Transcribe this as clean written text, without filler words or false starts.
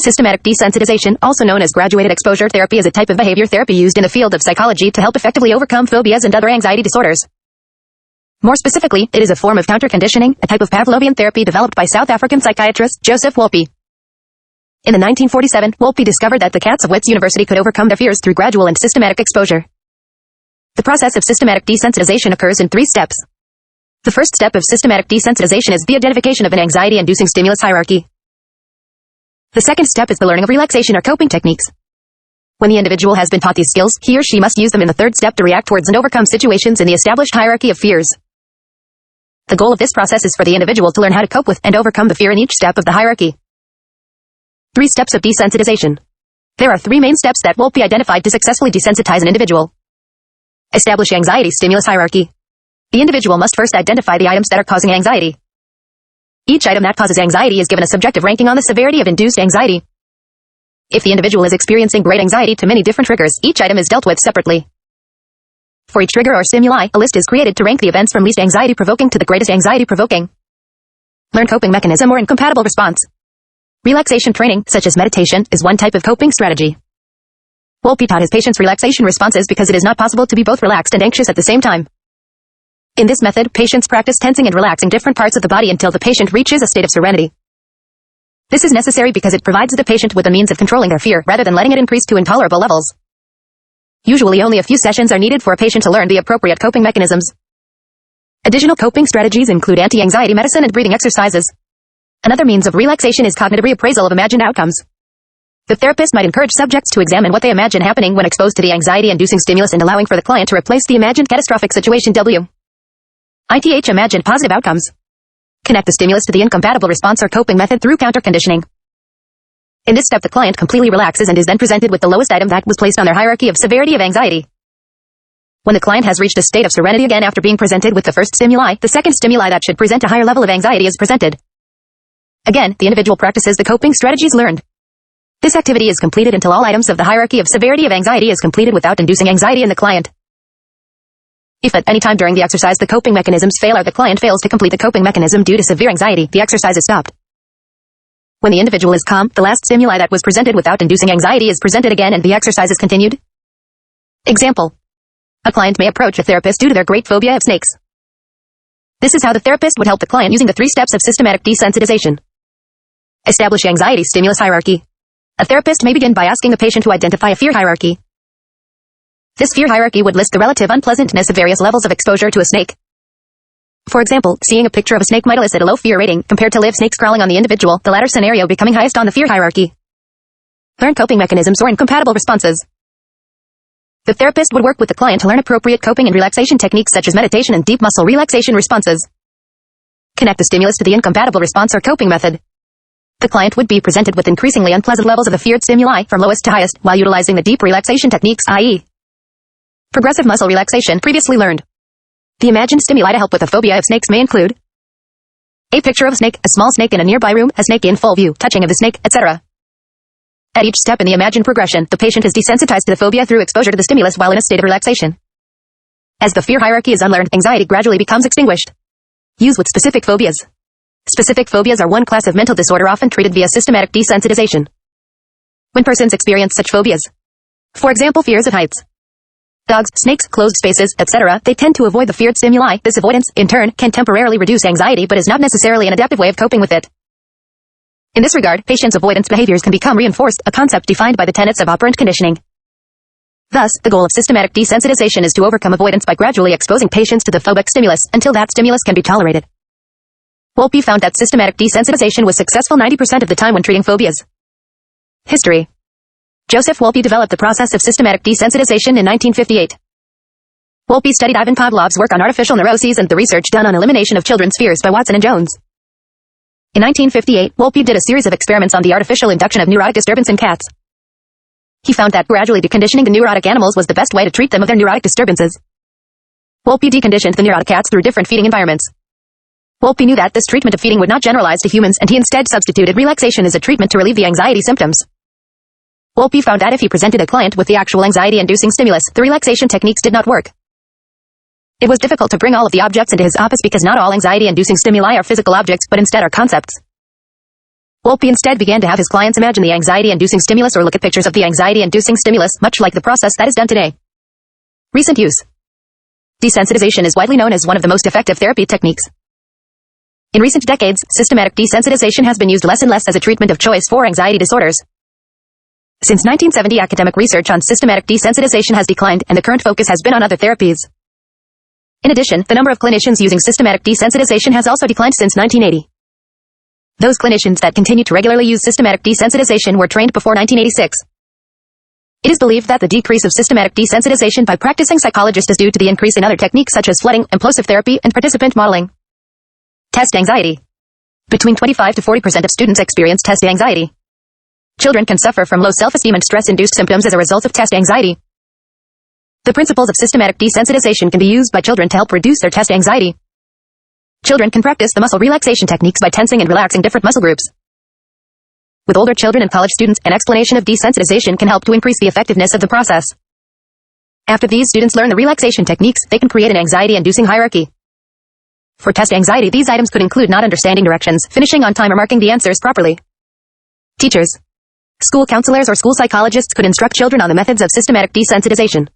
Systematic desensitization, also known as graduated exposure therapy, is a type of behavior therapy used in the field of psychology to help effectively overcome phobias and other anxiety disorders. More specifically, it is a form of counter-conditioning, a type of Pavlovian therapy developed by South African psychiatrist Joseph Wolpe. In the 1947, Wolpe discovered that the cats of Wits University could overcome their fears through gradual and systematic exposure. The process of systematic desensitization occurs in 3 steps. The first step of systematic desensitization is the identification of an anxiety-inducing stimulus hierarchy. The second step is the learning of relaxation or coping techniques. When the individual has been taught these skills, he or she must use them in the third step to react towards and overcome situations in the established hierarchy of fears. The goal of this process is for the individual to learn how to cope with and overcome the fear in each step of the hierarchy. 3 steps of desensitization. There are 3 main steps that Wolpe identified to successfully desensitize an individual. Establish anxiety stimulus hierarchy. The individual must first identify the items that are causing anxiety. Each item that causes anxiety is given a subjective ranking on the severity of induced anxiety. If the individual is experiencing great anxiety to many different triggers, each item is dealt with separately. For each trigger or stimuli, a list is created to rank the events from least anxiety-provoking to the greatest anxiety-provoking. Learn coping mechanism or incompatible response. Relaxation training, such as meditation, is one type of coping strategy. Wolpe taught his patients relaxation responses because it is not possible to be both relaxed and anxious at the same time. In this method, patients practice tensing and relaxing different parts of the body until the patient reaches a state of serenity. This is necessary because it provides the patient with a means of controlling their fear rather than letting it increase to intolerable levels. Usually only a few sessions are needed for a patient to learn the appropriate coping mechanisms. Additional coping strategies include anti-anxiety medicine and breathing exercises. Another means of relaxation is cognitive reappraisal of imagined outcomes. The therapist might encourage subjects to examine what they imagine happening when exposed to the anxiety-inducing stimulus and allowing for the client to replace the imagined catastrophic situation WITH imagined positive outcomes. Connect the stimulus to the incompatible response or coping method through counter-conditioning. In this step, the client completely relaxes and is then presented with the lowest item that was placed on their hierarchy of severity of anxiety. When the client has reached a state of serenity again after being presented with the first stimuli, the second stimuli that should present a higher level of anxiety is presented. Again, the individual practices the coping strategies learned. This activity is completed until all items of the hierarchy of severity of anxiety is completed without inducing anxiety in the client. If at any time during the exercise the coping mechanisms fail or the client fails to complete the coping mechanism due to severe anxiety, the exercise is stopped. When the individual is calm, the last stimuli that was presented without inducing anxiety is presented again and the exercise is continued. Example. A client may approach a therapist due to their great phobia of snakes. This is how the therapist would help the client using the 3 steps of systematic desensitization. Establish anxiety stimulus hierarchy. A therapist may begin by asking the patient to identify a fear hierarchy. This fear hierarchy would list the relative unpleasantness of various levels of exposure to a snake. For example, seeing a picture of a snake might elicit a low fear rating, compared to live snakes crawling on the individual, the latter scenario becoming highest on the fear hierarchy. Learn coping mechanisms or incompatible responses. The therapist would work with the client to learn appropriate coping and relaxation techniques such as meditation and deep muscle relaxation responses. Connect the stimulus to the incompatible response or coping method. The client would be presented with increasingly unpleasant levels of the feared stimuli from lowest to highest while utilizing the deep relaxation techniques, i.e. progressive muscle relaxation previously learned. The imagined stimuli to help with a phobia of snakes may include a picture of a snake, a small snake in a nearby room, a snake in full view, touching of the snake, etc. At each step in the imagined progression, the patient is desensitized to the phobia through exposure to the stimulus while in a state of relaxation. As the fear hierarchy is unlearned, anxiety gradually becomes extinguished. Use with specific phobias. Specific phobias are one class of mental disorder often treated via systematic desensitization. When persons experience such phobias, for example fears of heights, dogs, snakes, closed spaces, etc., they tend to avoid the feared stimuli. This avoidance, in turn, can temporarily reduce anxiety but is not necessarily an adaptive way of coping with it. In this regard, patients' avoidance behaviors can become reinforced, a concept defined by the tenets of operant conditioning. Thus, the goal of systematic desensitization is to overcome avoidance by gradually exposing patients to the phobic stimulus, until that stimulus can be tolerated. Wolpe found that systematic desensitization was successful 90% of the time when treating phobias. History. Joseph Wolpe developed the process of systematic desensitization in 1958. Wolpe studied Ivan Pavlov's work on artificial neuroses and the research done on elimination of children's fears by Watson and Jones. In 1958, Wolpe did a series of experiments on the artificial induction of neurotic disturbance in cats. He found that gradually deconditioning the neurotic animals was the best way to treat them of their neurotic disturbances. Wolpe deconditioned the neurotic cats through different feeding environments. Wolpe knew that this treatment of feeding would not generalize to humans, and he instead substituted relaxation as a treatment to relieve the anxiety symptoms. Wolpe found that if he presented a client with the actual anxiety-inducing stimulus, the relaxation techniques did not work. It was difficult to bring all of the objects into his office because not all anxiety-inducing stimuli are physical objects, but instead are concepts. Wolpe instead began to have his clients imagine the anxiety-inducing stimulus or look at pictures of the anxiety-inducing stimulus, much like the process that is done today. Recent use. Desensitization is widely known as one of the most effective therapy techniques. In recent decades, systematic desensitization has been used less and less as a treatment of choice for anxiety disorders. Since 1970, academic research on systematic desensitization has declined, and the current focus has been on other therapies. In addition, the number of clinicians using systematic desensitization has also declined since 1980. Those clinicians that continue to regularly use systematic desensitization were trained before 1986. It is believed that the decrease of systematic desensitization by practicing psychologists is due to the increase in other techniques such as flooding, implosive therapy, and participant modeling. Test anxiety. Between 25 to 40% of students experience test anxiety. Children can suffer from low self-esteem and stress-induced symptoms as a result of test anxiety. The principles of systematic desensitization can be used by children to help reduce their test anxiety. Children can practice the muscle relaxation techniques by tensing and relaxing different muscle groups. With older children and college students, an explanation of desensitization can help to increase the effectiveness of the process. After these students learn the relaxation techniques, they can create an anxiety-inducing hierarchy. For test anxiety, these items could include not understanding directions, finishing on time, or marking the answers properly. Teachers, school counselors, or school psychologists could instruct children on the methods of systematic desensitization.